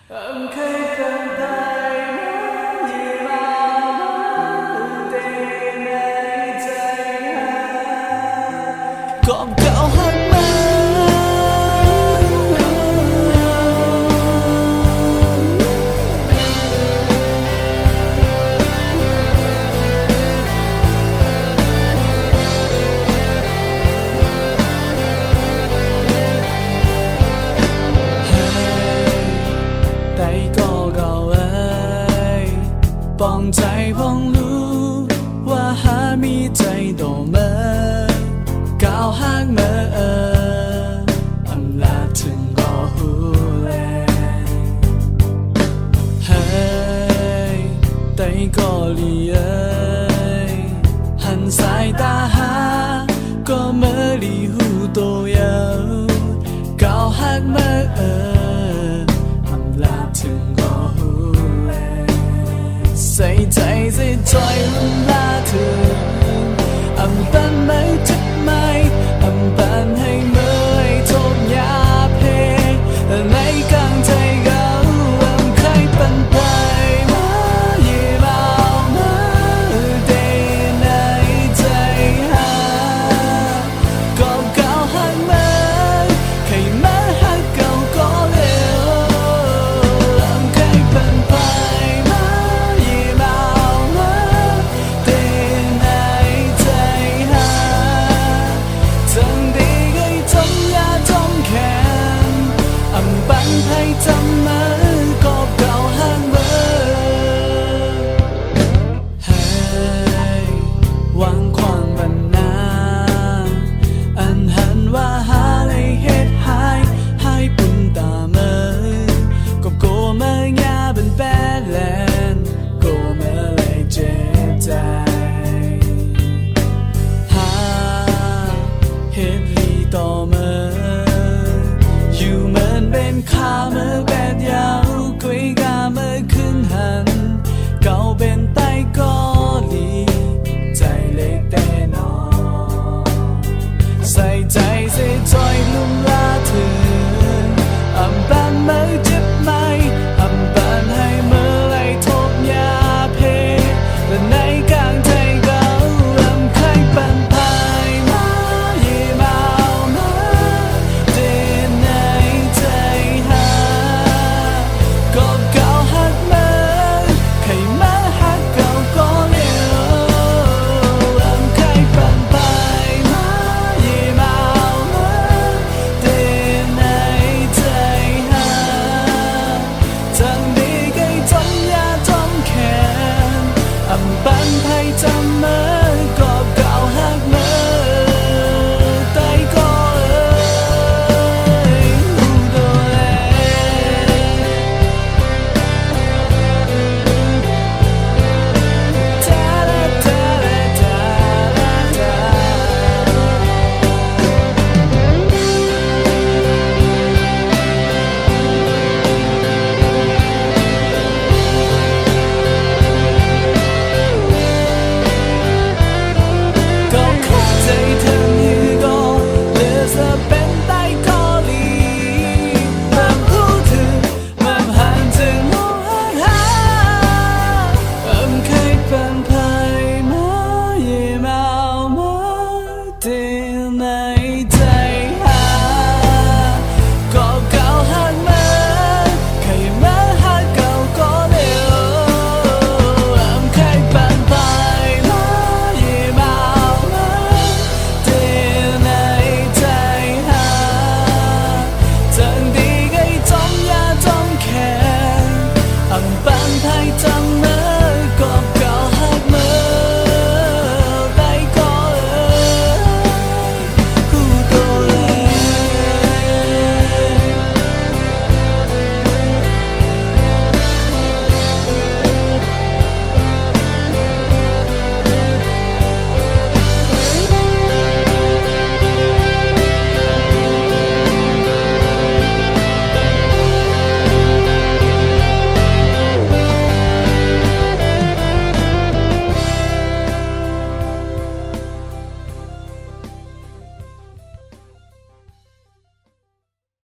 Âm khẽ bên tai muốn gì mà tình nàyใจก่อนเก่าหักมาปองใจพองรู้ว่าหามีใจโดเมื่อก้าวห่างเมื่ออำลาถึงก็หูแลเฮ้ยใจก็ลีเอ้ยหันสายตาหาก็เมื่อลีหูโตเยาวก้าวห่างเมื่ออำลาถึงก็หูใส่ใจใส่จอยลุ่มลาเธออำปันไม่จัดไม่อำปันให้เมื่อยทนยาเพในกลางใจ